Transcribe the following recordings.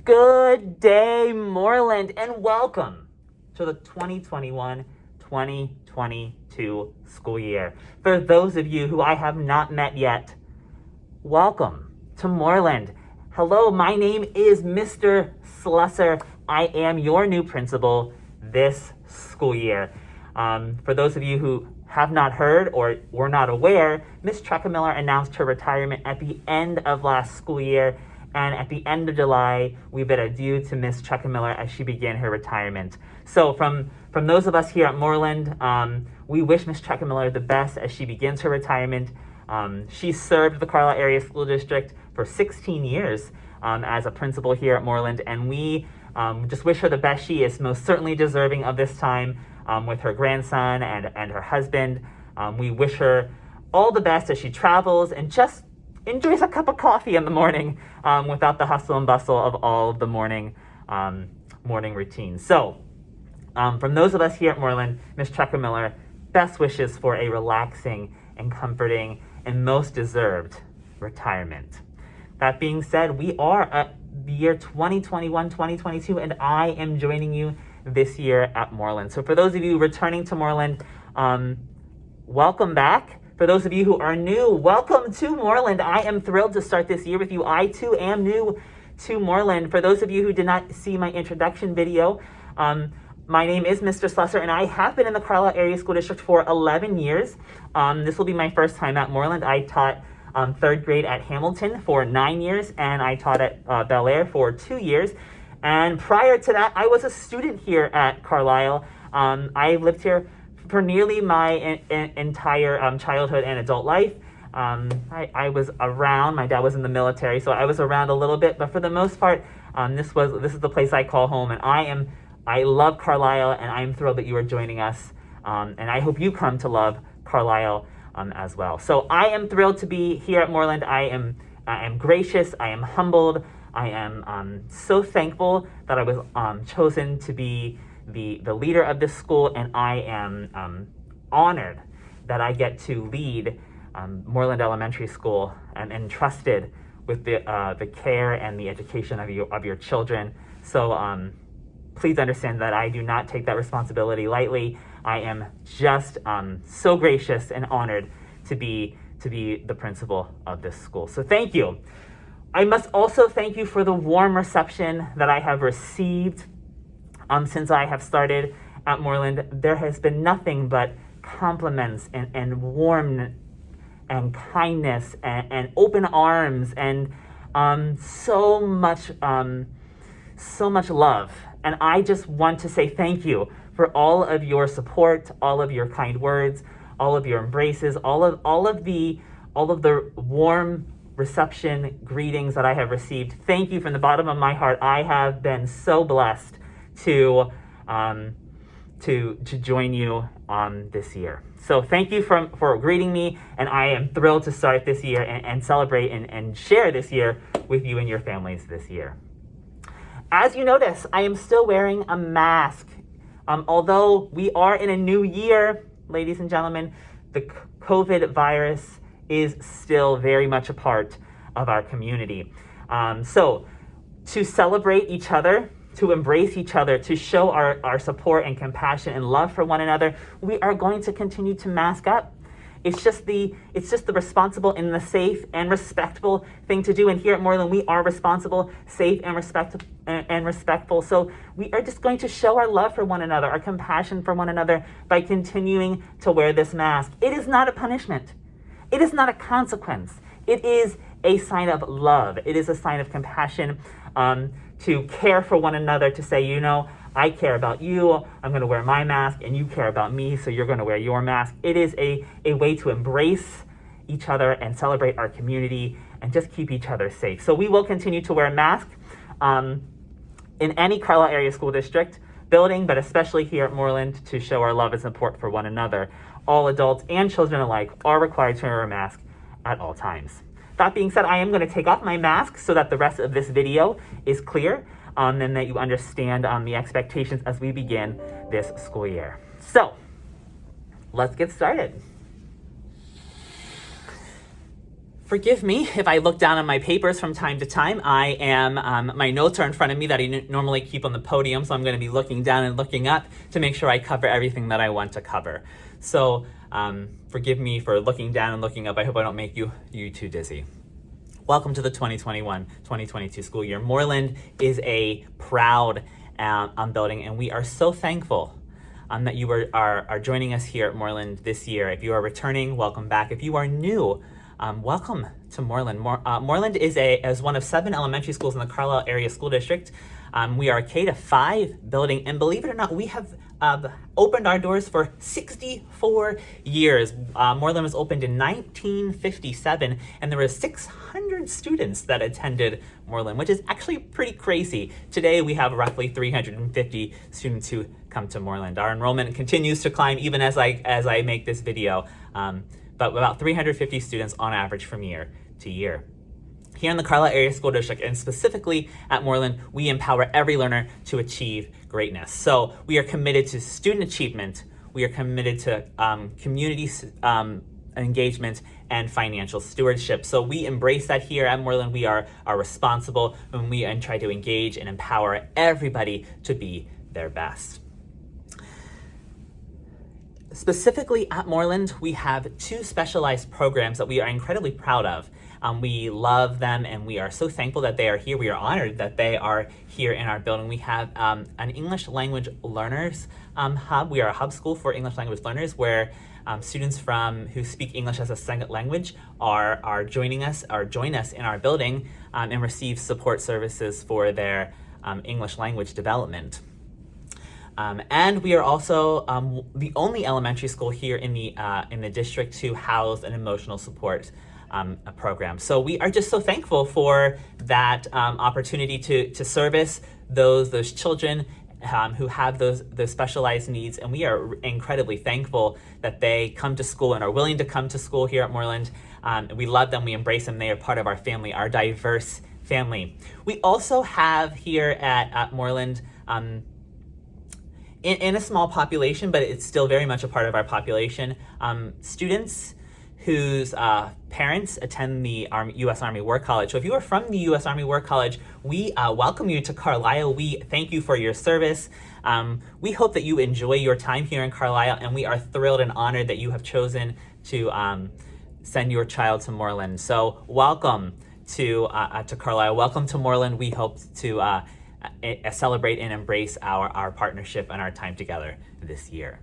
Good day, Moreland, and welcome to the 2021-2022 school year. For those of you who I have not met yet, welcome to Moreland. Hello, my name is Mr. Slusser. I am your new principal this school year. For those of you who have not heard or were not aware, Ms. Truckamiller announced her retirement at the end of last school year. And at the end of July, we bid adieu to Ms. Truckamiller as she began her retirement. So from those of us here at Moreland, we wish Ms. Truckamiller the best as she begins her retirement. She served the Carlisle Area School District for 16 years as a principal here at Moreland, and we just wish her the best. She is most certainly deserving of this time with her grandson and her husband. We wish her all the best as she travels and just enjoys a cup of coffee in the morning without the hustle and bustle of all of the morning routine. So from those of us here at Moreland, Ms. Truckamiller, best wishes for a relaxing and comforting and most deserved retirement. That being said, we are at the year 2021-2022, and I am joining you this year at Moreland. So for those of you returning to Moreland, welcome back. For those of you who are new, welcome to Moreland. I am thrilled to start this year with you. I too am new to Moreland. For those of you who did not see my introduction video, my name is Mr. Slusser, and I have been in the Carlisle Area School District for 11 years. This will be my first time at Moreland. I taught third grade at Hamilton for 9 years, and I taught at Bel Air for 2 years. And prior to that, I was a student here at Carlisle. I lived here for nearly my entire childhood and adult life. I was around. My dad was in the military, so I was around a little bit. But for the most part, this is the place I call home, and I love Carlisle, and I am thrilled that you are joining us. And I hope you come to love Carlisle as well. So I am thrilled to be here at Moreland. I am gracious. I am humbled. I am so thankful that I was chosen to be the leader of this school, and I am honored that I get to lead Moreland Elementary School and entrusted with the care and the education of your children. So please understand that I do not take that responsibility lightly. I am just so gracious and honored to be the principal of this school. So thank you. I must also thank you for the warm reception that I have received since I have started at Moreland. There has been nothing but compliments and warmth and kindness and open arms and so much love. And I just want to say thank you for all of your support, all of your kind words, all of your embraces, all of the warm reception greetings that I have received. Thank you from the bottom of my heart. I have been so blessed to join you this year. So thank you for greeting me, and I am thrilled to start this year and celebrate and share this year with you and your families this year. As you notice, I am still wearing a mask. Although we are in a new year, ladies and gentlemen, the COVID virus is still very much a part of our community. So to celebrate each other, to embrace each other, to show our support and compassion and love for one another, we are going to continue to mask up. It's just the responsible and the safe and respectful thing to do. And here at Moreland, we are responsible, safe, and respectful. So we are just going to show our love for one another, our compassion for one another by continuing to wear this mask. It is not a punishment. It is not a consequence. It is a sign of love. It is a sign of compassion, to care for one another, to say, I care about you, I'm going to wear my mask, and you care about me, so you're going to wear your mask. It is a way to embrace each other and celebrate our community and just keep each other safe. So we will continue to wear masks in any Carlisle Area School District building, but especially here at Moreland, to show our love and support for one another. All adults and children alike are required to wear a mask at all times. That being said, I am going to take off my mask so that the rest of this video is clear, and that you understand the expectations as we begin this school year. So, let's get started. Forgive me if I look down on my papers from time to time. My notes are in front of me that I normally keep on the podium, so I'm going to be looking down and looking up to make sure I cover everything that I want to cover. So forgive me for looking down and looking up. I hope I don't make you too dizzy. Welcome to the 2021-2022 school year. Moreland is a proud building, and we are so thankful that you are joining us here at Moreland this year. If you are returning, welcome back. If you are new, welcome to Moreland. Moreland is one of 7 elementary schools in the Carlisle Area School District. We are a K-5 building, and believe it or not, we have opened our doors for 64 years. Moreland was opened in 1957, and there were 600 students that attended Moreland, which is actually pretty crazy. Today, we have roughly 350 students who come to Moreland. Our enrollment continues to climb even as I make this video. But about 350 students on average from year to year. Here in the Carlisle Area School District, and specifically at Moreland, we empower every learner to achieve greatness. So we are committed to student achievement, we are committed to community engagement, and financial stewardship. So we embrace that here at Moreland. We are responsible when we try to engage and empower everybody to be their best. Specifically at Moreland, we have 2 specialized programs that we are incredibly proud of. We love them, and we are so thankful that they are here. We are honored that they are here in our building. We have an English language learners hub. We are a hub school for English language learners, where students who speak English as a second language join us in our building and receive support services for their English language development. And we are also the only elementary school here in the district to house an emotional support program. So we are just so thankful for that opportunity to service those children who have those specialized needs, and we are incredibly thankful that they come to school and are willing to come to school here at Moreland. We love them, we embrace them, they are part of our family, our diverse family. We also have here at Moreland, in a small population, but it's still very much a part of our population, students whose parents attend the U.S. Army War College. So if you are from the U.S. Army War College, we welcome you to Carlisle. We thank you for your service. We hope that you enjoy your time here in Carlisle, and we are thrilled and honored that you have chosen to send your child to Moreland. So welcome to Carlisle. Welcome to Moreland. We hope to celebrate and embrace our partnership and our time together this year.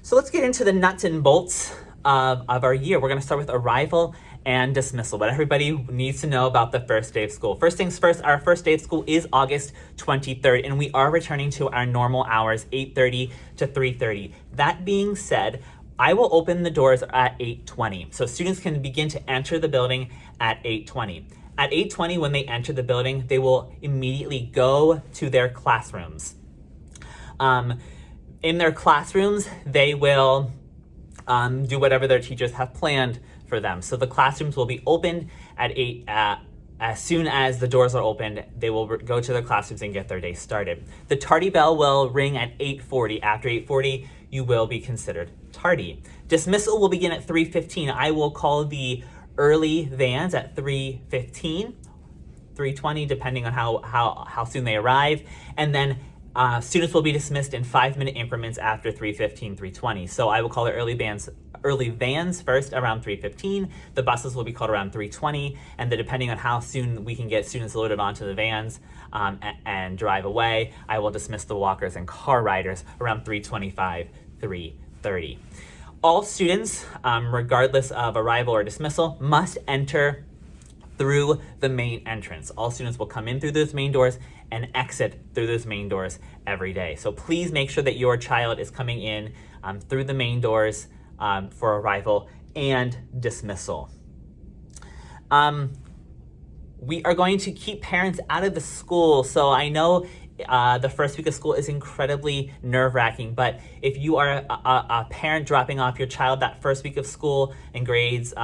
So let's get into the nuts and bolts of our year. We're going to start with arrival and dismissal, what everybody needs to know about the first day of school. First things first, our first day of school is August 23rd, and we are returning to our normal hours, 8:30 to 3:30. That being said, I will open the doors at 8:20, so students can begin to enter the building at 8:20. At 8:20, when they enter the building, they will immediately go to their classrooms. In their classrooms, they will do whatever their teachers have planned for them. So the classrooms will be opened at 8. As soon as the doors are opened, they will go to their classrooms and get their day started. The tardy bell will ring at 8:40. After 8:40, you will be considered tardy. Dismissal will begin at 3:15. I will call the early vans at 3:15, 3:20, depending on how soon they arrive. And then students will be dismissed in 5-minute increments after 3:15, 3:20. So I will call the early vans first around 3:15. The buses will be called around 3:20, and then depending on how soon we can get students loaded onto the vans and drive away, I will dismiss the walkers and car riders around 3:25, 3:30. All students, regardless of arrival or dismissal, must enter through the main entrance. All students will come in through those main doors and exit through those main doors every day. So please make sure that your child is coming in through the main doors for arrival and dismissal. We are going to keep parents out of the school. So I know the first week of school is incredibly nerve-wracking, but if you are a parent dropping off your child that first week of school in grades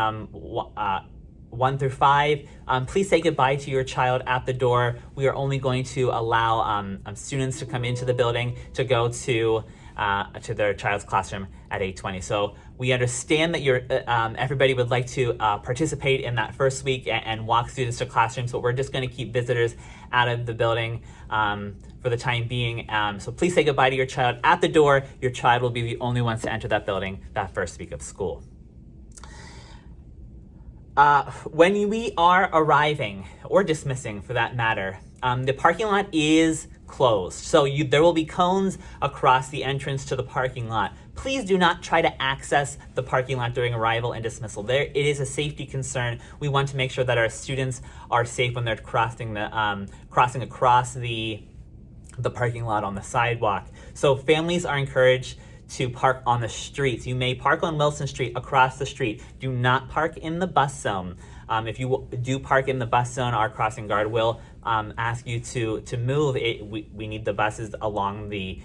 1 through 5, please say goodbye to your child at the door. We are only going to allow students to come into the building to go to their child's classroom at 8:20. So We understand that everybody would like to participate in that first week and walk students to classrooms, but we're just going to keep visitors out of the building for the time being. So please say goodbye to your child at the door. Your child will be the only ones to enter that building that first week of school. When we are arriving, or dismissing for that matter, the parking lot is closed. So there will be cones across the entrance to the parking lot. Please do not try to access the parking lot during arrival and dismissal. It is a safety concern. We want to make sure that our students are safe when they're crossing across the parking lot on the sidewalk. So families are encouraged to park on the streets. You may park on Wilson Street across the street. Do not park in the bus zone. If you do park in the bus zone, our crossing guard will ask you to move. We need the buses along the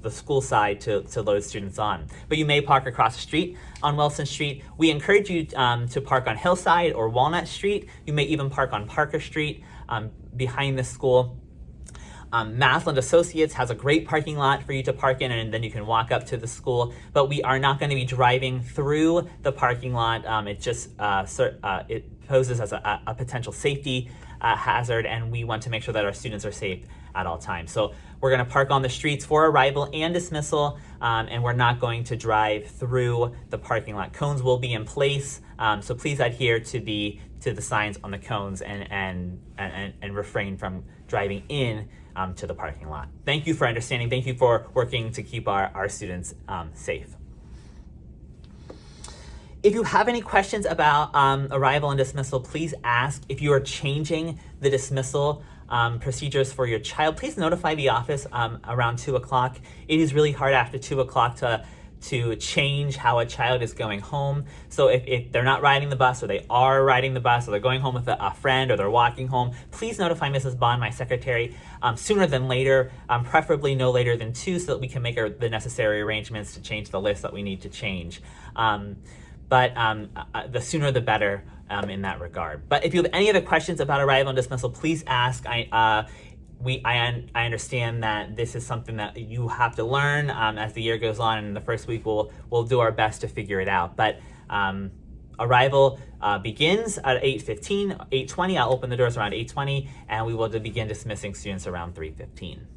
school side to load students on. But you may park across the street on Wilson Street. We encourage you to park on Hillside or Walnut Street. You may even park on Parker Street behind the school. Mathland Associates has a great parking lot for you to park in, and then you can walk up to the school. But we are not going to be driving through the parking lot. It just it poses as a potential safety hazard, and we want to make sure that our students are safe at all times. So we're going to park on the streets for arrival and dismissal, and we're not going to drive through the parking lot. Cones will be in place, so please adhere to the signs on the cones and refrain from driving in to the parking lot. Thank you for understanding. Thank you for working to keep our students safe. If you have any questions about arrival and dismissal, please ask. If you are changing the dismissal procedures for your child, please notify the office around 2 o'clock. It is really hard after 2 o'clock to change how a child is going home. So if they're not riding the bus, or they are riding the bus, or they're going home with a friend, or they're walking home, please notify Mrs. Bond, my secretary, sooner than later, preferably no later than 2, so that we can make the necessary arrangements to change the list that we need to change. But the sooner the better in that regard. But if you have any other questions about arrival and dismissal, please ask. I understand that this is something that you have to learn as the year goes on, and in the first week we'll do our best to figure it out. But arrival begins at 8:15, 8:20. I'll open the doors around 8:20, and we will begin dismissing students around 3:15.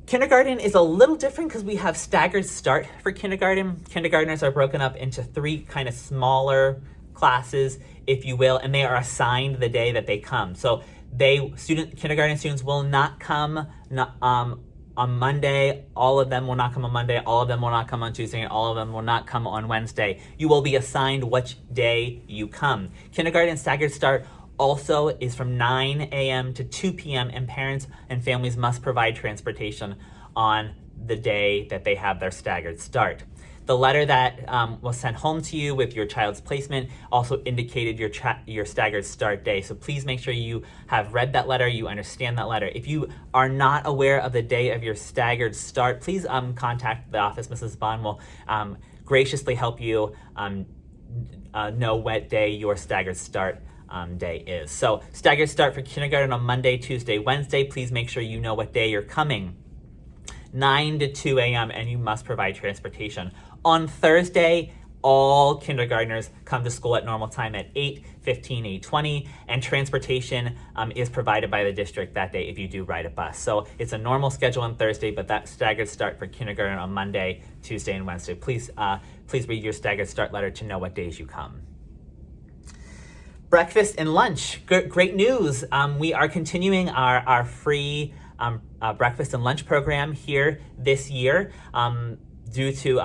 Kindergarten is a little different because we have staggered start for kindergarten. Kindergartners are broken up into 3 kind of smaller classes, if you will, and they are assigned the day that they come. So kindergarten students will not come on Monday. All of them will not come on Monday. All of them will not come on Tuesday. And all of them will not come on Wednesday. You will be assigned which day you come. Kindergarten staggered start also is from 9 a.m. to 2 p.m. and parents and families must provide transportation on the day that they have their staggered start. The letter that was sent home to you with your child's placement also indicated your staggered start day. So please make sure you have read that letter, you understand that letter. If you are not aware of the day of your staggered start, please contact the office. Mrs. Bond will graciously help you know what day your staggered start day is. So staggered start for kindergarten on Monday, Tuesday, Wednesday. Please make sure you know what day you're coming. 9 to 2 a.m. and you must provide transportation. On Thursday, all kindergartners come to school at normal time at 8:15, 8:20, and transportation is provided by the district that day if you do ride a bus. So it's a normal schedule on Thursday, but that staggered start for kindergarten on Monday, Tuesday, and Wednesday. Please read your staggered start letter to know what days you come. Breakfast and lunch. Great news. We are continuing our free breakfast and lunch program here this year. Due to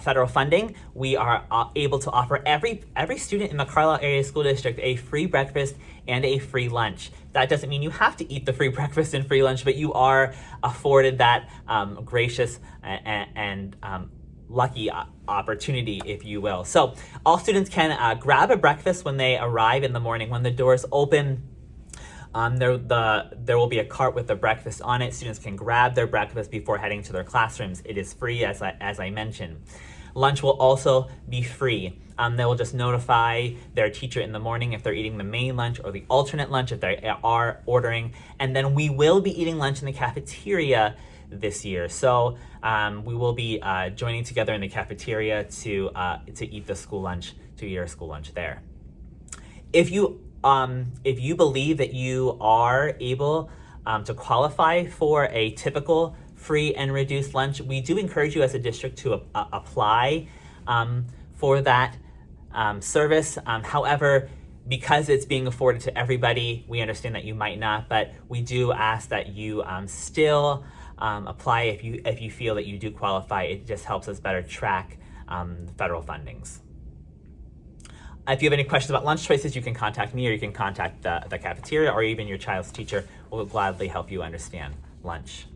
federal funding, we are able to offer every student in the Carlisle Area School District a free breakfast and a free lunch. That doesn't mean you have to eat the free breakfast and free lunch, but you are afforded that gracious and lucky opportunity, if you will. So all students can grab a breakfast when they arrive in the morning. When the doors open, there will be a cart with the breakfast on it. Students can grab their breakfast before heading to their classrooms. It is free, as I mentioned. Lunch will also be free. They will just notify their teacher in the morning if they're eating the main lunch or the alternate lunch if they are ordering. And then we will be eating lunch in the cafeteria this year. So we will be joining together in the cafeteria to eat the school lunch, to eat our school lunch there. If you believe that you are able to qualify for a typical free and reduced lunch, we do encourage you as a district to apply for that service. However, because it's being afforded to everybody, we understand that you might not, but we do ask that you still apply if you feel that you do qualify. It just helps us better track federal fundings. If you have any questions about lunch choices, you can contact me, or you can contact the cafeteria, or even your child's teacher will gladly help you understand lunch.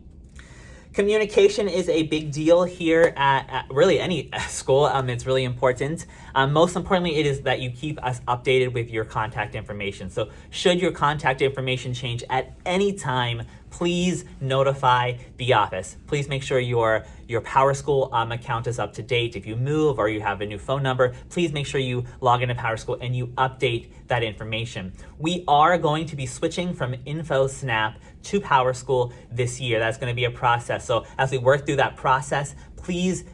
Communication is a big deal here at really any school. It's really important. Most importantly, it is that you keep us updated with your contact information. So should your contact information change at any time, please notify the office. Please make sure your PowerSchool account is up to date. If you move or you have a new phone number, please make sure you log into PowerSchool and you update that information. We are going to be switching from InfoSnap to PowerSchool this year. That's going to be a process. So as we work through that process, please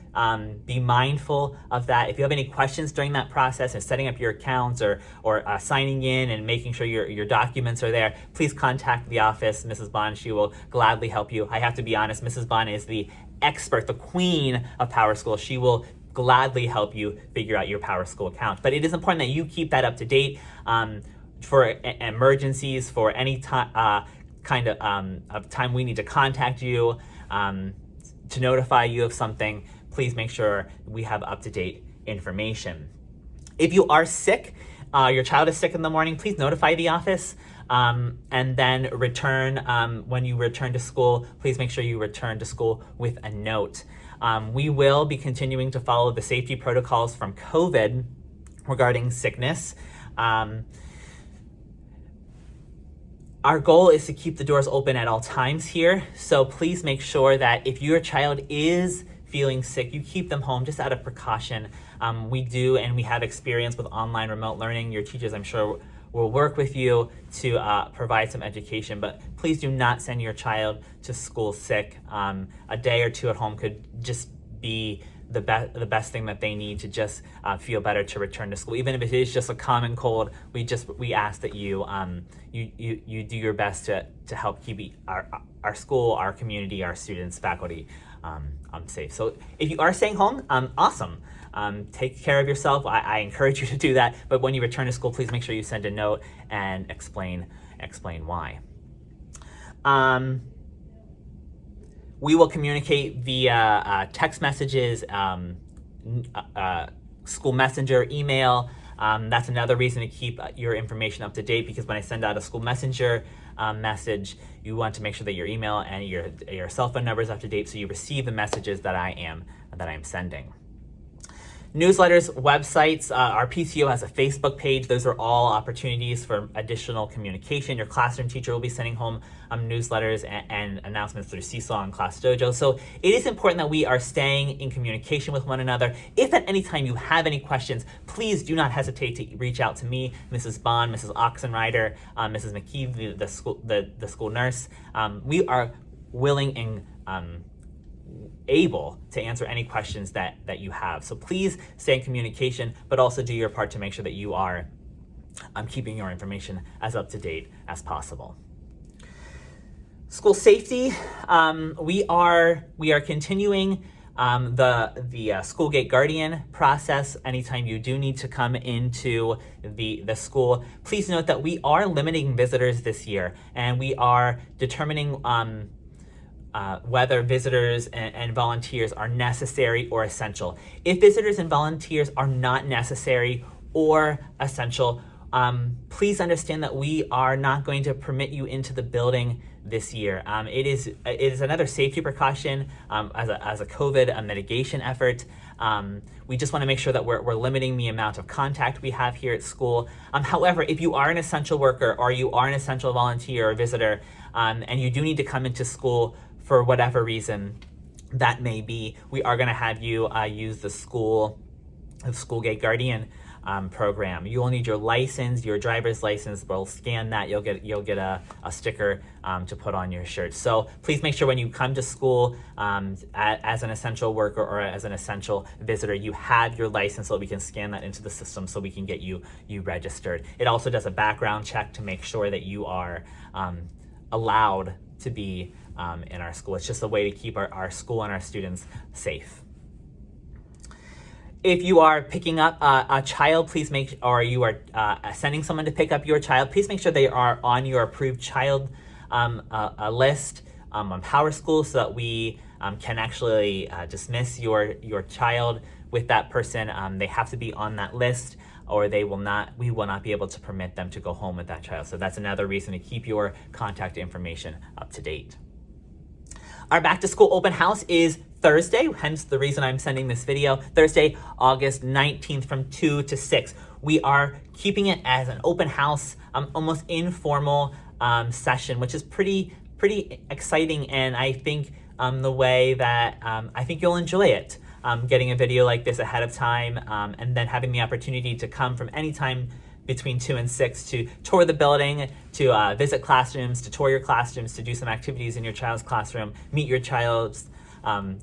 be mindful of that. If you have any questions during that process and setting up your accounts or signing in and making sure your documents are there, please contact the office, Mrs. Bond. She will gladly help you. I have to be honest, Mrs. Bond is the expert, the queen of PowerSchool. She will gladly help you figure out your PowerSchool account. But it is important that you keep that up to date for emergencies, for any kind of time we need to contact you to notify you of something. Please make sure we have up-to-date information. If you are sick, your child is sick in the morning, please notify the office and then return. When you return to school, please make sure you return to school with a note. We will be continuing to follow the safety protocols from COVID regarding sickness. Our goal is to keep the doors open at all times here, so please make sure that if your child is feeling sick, you keep them home just out of precaution. We do, and we have experience with online remote learning. Your teachers, I'm sure, will work with you to provide some education, but please do not send your child to school sick. A day or two at home could just be the best thing that they need to just feel better to return to school. Even if it is just a common cold, we ask that you do your best to help keep our school, our community, our students, faculty safe. So if you are staying home, awesome. Take care of yourself. I encourage you to do that. But when you return to school, please make sure you send a note and explain why. We will communicate via text messages, school messenger, email. That's another reason to keep your information up to date, because when I send out a school messenger message, you want to make sure that your email and your cell phone number is up to date so you receive the messages that I am sending. Newsletters, websites, our PTO has a Facebook page. Those are all opportunities for additional communication. Your classroom teacher will be sending home newsletters and announcements through Seesaw and Class Dojo. So it is important that we are staying in communication with one another. If at any time you have any questions, please do not hesitate to reach out to me, Mrs. Bond, Mrs. Oxenrider, Mrs. McKee, the school nurse. We are willing and able to answer any questions that you have. So please stay in communication, but also do your part to make sure that you are keeping your information as up to date as possible. School safety, we are continuing the school gate guardian process. Anytime you do need to come into the school, please note that we are limiting visitors this year, and we are determining whether visitors and volunteers are necessary or essential. If visitors and volunteers are not necessary or essential, please understand that we are not going to permit you into the building this year. It is another safety precaution as a COVID mitigation effort. We just want to make sure that we're limiting the amount of contact we have here at school. However, if you are an essential worker or you are an essential volunteer or visitor, and you do need to come into school for whatever reason that may be, we are going to have you use the school gate guardian program. You will need your license, your driver's license. We'll scan that. You'll get a sticker to put on your shirt. So please make sure when you come to school as an essential worker or as an essential visitor, you have your license so we can scan that into the system so we can get you registered. It also does a background check to make sure that you are allowed to be in our school. It's just a way to keep our school and our students safe. If you are picking up a child, or you are sending someone to pick up your child, please make sure they are on your approved child list on PowerSchool so that we can actually dismiss your child with that person. They have to be on that list, or we will not be able to permit them to go home with that child. So that's another reason to keep your contact information up to date. Our back to school open house is Thursday, hence the reason I'm sending this video. Thursday, August 19th from 2 to 6. We are keeping it as an open house, almost informal session, which is pretty exciting, and I think the way that I think you'll enjoy it. Getting a video like this ahead of time, and then having the opportunity to come from any time between 2 and 6 to tour the building, to visit classrooms, to tour your classrooms, to do some activities in your child's classroom, meet your child's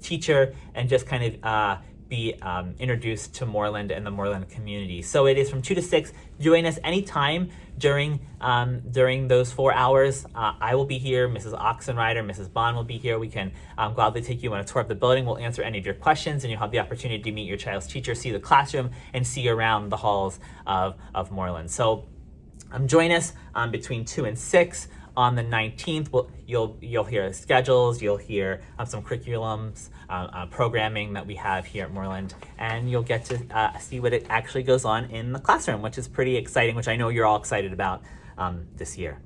teacher, and just kind of be introduced to Moreland and the Moreland community. So it is from 2 to 6. Join us anytime during those 4 hours. I will be here, Mrs. Oxenrider, Mrs. Bond will be here. We can gladly take you on a tour of the building. We'll answer any of your questions, and you'll have the opportunity to meet your child's teacher, see the classroom, and see around the halls of Moreland. So join us between 2 and 6 on the 19th. You'll hear schedules, you'll hear some curriculums, programming that we have here at Moreland, and you'll get to see what it actually goes on in the classroom, which is pretty exciting, which I know you're all excited about this year.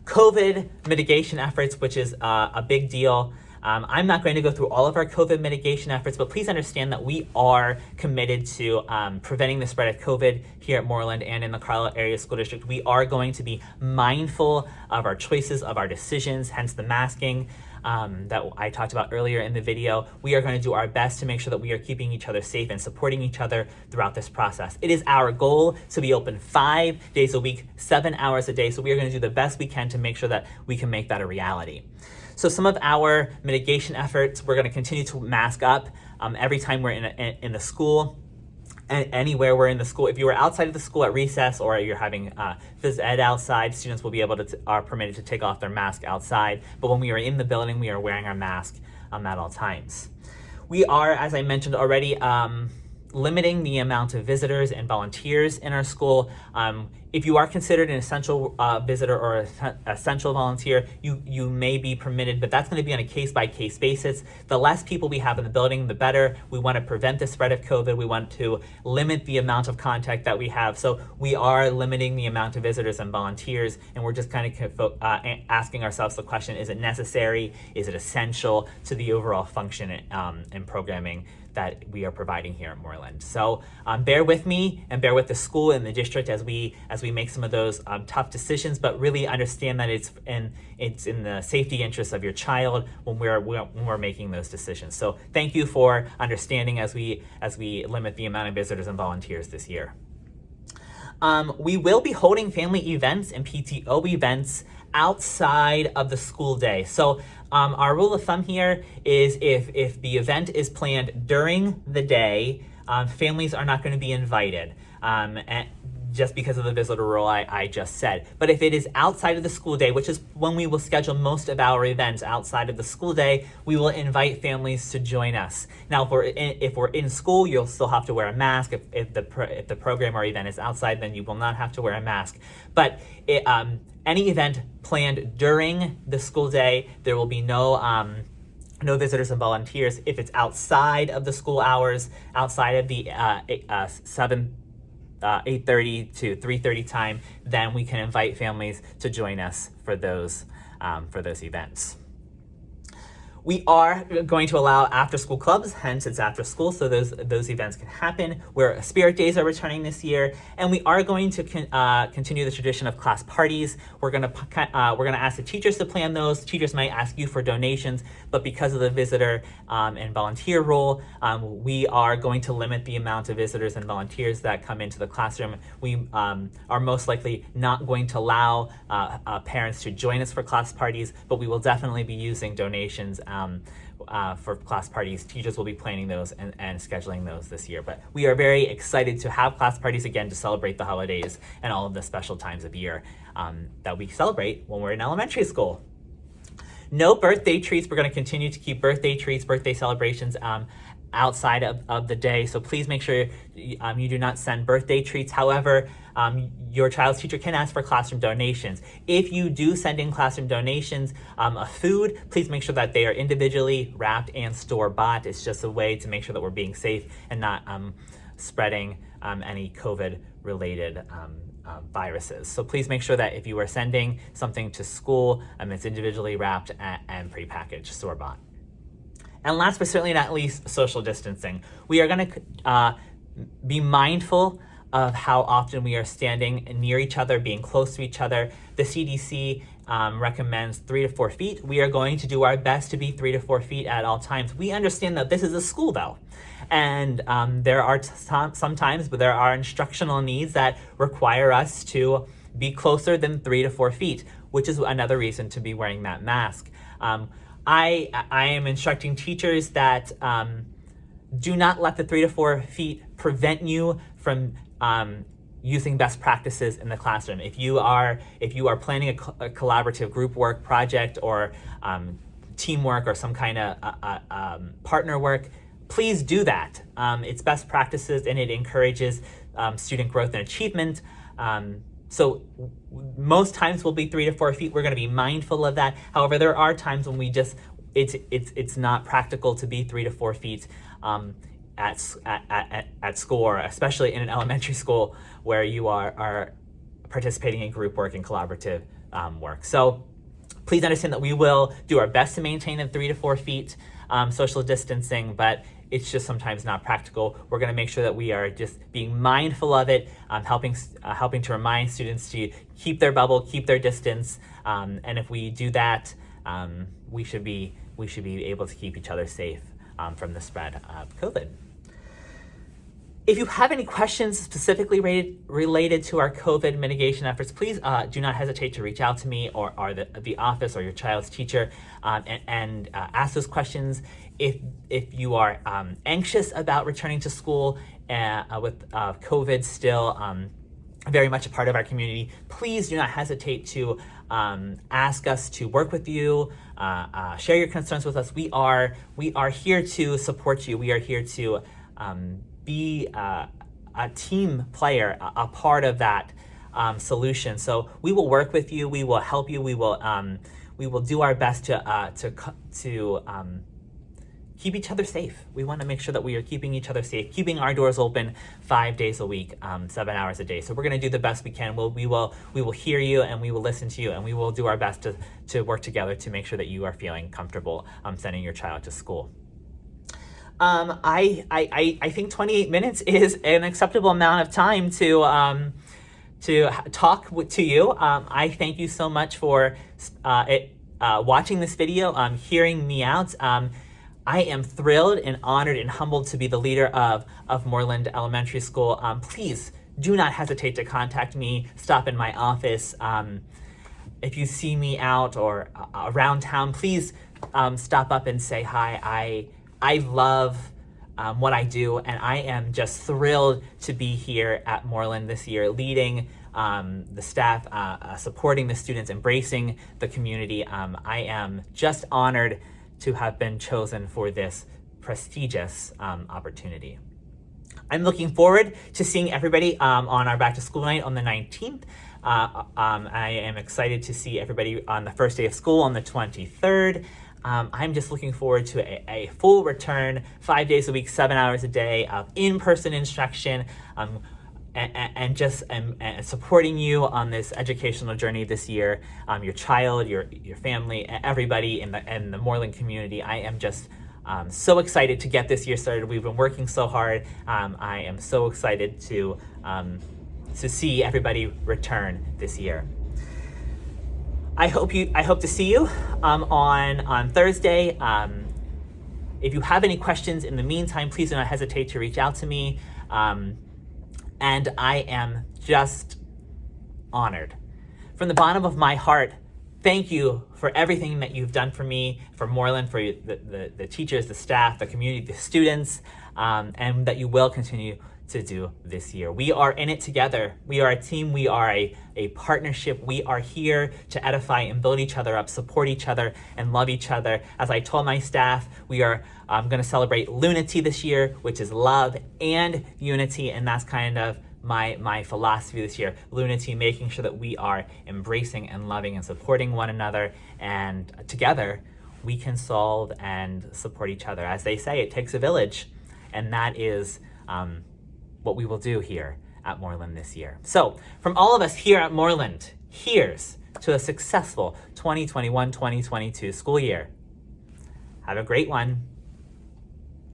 COVID mitigation efforts, which is a big deal. I'm not going to go through all of our COVID mitigation efforts, but please understand that we are committed to preventing the spread of COVID here at Moreland and in the Carlisle Area School District. We are going to be mindful of our choices, of our decisions, hence the masking that I talked about earlier in the video. We are going to do our best to make sure that we are keeping each other safe and supporting each other throughout this process. It is our goal to be open 5 days a week, 7 hours a day, so we are going to do the best we can to make sure that we can make that a reality. So some of our mitigation efforts, we're going to continue to mask up every time we're in the school, and anywhere we're in the school. If you are outside of the school at recess, or you're having phys ed outside, students will be able to are permitted to take off their mask outside. But when we are in the building, we are wearing our mask at all times. We are, as I mentioned already, limiting the amount of visitors and volunteers in our school. If you are considered an essential visitor or an essential volunteer, you may be permitted, but that's going to be on a case-by-case basis. The less people we have in the building, the better. We want to prevent the spread of COVID. We want to limit the amount of contact that we have. So we are limiting the amount of visitors and volunteers, and we're just kind of asking ourselves the question, is it necessary? Is it essential to the overall function and programming that we are providing here at Moreland? So bear with me and bear with the school and the district as we make some of those tough decisions, but really understand that it's in the safety interests of your child when we're making those decisions. So thank you for understanding as we limit the amount of visitors and volunteers this year. We will be holding family events and PTO events outside of the school day. So our rule of thumb here is if the event is planned during the day, families are not going to be invited, just because of the visitor rule I just said. But if it is outside of the school day, which is when we will schedule most of our events outside of the school day, we will invite families to join us. Now, if we're in school, you'll still have to wear a mask. If the program or event is outside, then you will not have to wear a mask. But any event planned during the school day, there will be no visitors and volunteers. If it's outside of the school hours, outside of the 8:30 to 3:30 time, then we can invite families to join us for those events. We are going to allow after-school clubs, hence it's after school, so those events can happen. Where Spirit Days are returning this year, and we are going to continue the tradition of class parties. We're gonna ask the teachers to plan those. Teachers might ask you for donations, but because of the visitor and volunteer role, we are going to limit the amount of visitors and volunteers that come into the classroom. We are most likely not going to allow parents to join us for class parties, but we will definitely be using donations for class parties. Teachers will be planning those and scheduling those this year. But we are very excited to have class parties again to celebrate the holidays and all of the special times of year that we celebrate when we're in elementary school. No birthday treats. We're going to continue to keep birthday treats, birthday celebrations outside of the day. So please make sure you do not send birthday treats. However, your child's teacher can ask for classroom donations. If you do send in classroom donations of food, please make sure that they are individually wrapped and store-bought. It's just a way to make sure that we're being safe and not spreading any COVID-related viruses. So please make sure that if you are sending something to school, it's individually wrapped and prepackaged, store-bought. And last but certainly not least, social distancing. We are going to be mindful of how often we are standing near each other, being close to each other. The CDC recommends 3 to 4 feet. We are going to do our best to be 3 to 4 feet at all times. We understand that this is a school though. And there are sometimes, but there are instructional needs that require us to be closer than 3 to 4 feet, which is another reason to be wearing that mask. I am instructing teachers that do not let the 3 to 4 feet prevent you from using best practices in the classroom. If you are planning a collaborative group work project or teamwork or some kind of partner work, please do that. It's best practices and it encourages student growth and achievement. So most times we'll be 3 to 4 feet. We're going to be mindful of that. However, there are times when it's not practical to be 3 to 4 feet at school, or especially in an elementary school where you are participating in group work and collaborative work. So please understand that we will do our best to maintain the 3 to 4 feet social distancing, but it's just sometimes not practical. We're going to make sure that we are just being mindful of it, helping to remind students to keep their bubble, keep their distance, and if we do that, we should be able to keep each other safe from the spread of COVID. If you have any questions specifically related to our COVID mitigation efforts, please do not hesitate to reach out to me or the office or your child's teacher and ask those questions. If you are anxious about returning to school with COVID still very much a part of our community, please do not hesitate to ask us to work with you, share your concerns with us. We are here to support you. We are here to be a team player, a part of that solution. So we will work with you. We will help you. We will do our best to keep each other safe. We want to make sure that we are keeping each other safe, keeping our doors open 5 days a week, 7 hours a day. So we're going to do the best we can. We will hear you and we will listen to you and we will do our best to work together to make sure that you are feeling comfortable sending your child to school. I think 28 minutes is an acceptable amount of time to talk to you. I thank you so much for watching this video, hearing me out. I am thrilled and honored and humbled to be the leader of Moreland Elementary School. Please do not hesitate to contact me. Stop in my office. If you see me out or around town, please stop up and say hi. I love what I do, and I am just thrilled to be here at Moreland this year, leading the staff, supporting the students, embracing the community. I am just honored to have been chosen for this prestigious opportunity. I'm looking forward to seeing everybody on our back to school night on the 19th. I am excited to see everybody on the first day of school on the 23rd. I'm just looking forward to a full return, 5 days a week, 7 hours a day of in-person instruction. and just supporting you on this educational journey this year. Your child, your family, everybody in the Moreland community. I am just so excited to get this year started. We've been working so hard. I am so excited to see everybody return this year. I hope to see you on Thursday. If you have any questions in the meantime, please do not hesitate to reach out to me. And I am just honored. From the bottom of my heart, thank you for everything that you've done for me, for Moreland, for the teachers, the staff, the community, the students, and that you will continue to do this year. We are in it together. We are a team. We are a partnership. We are here to edify and build each other up, support each other, and love each other. As I told my staff, we are going to celebrate Lunity this year, which is love and unity, and that's kind of my philosophy this year. Lunity, making sure that we are embracing and loving and supporting one another, and together we can solve and support each other. As they say, it takes a village, and that is what we will do here at Moreland this year. So from all of us here at Moreland, here's to a successful 2021-2022 school year. Have a great one.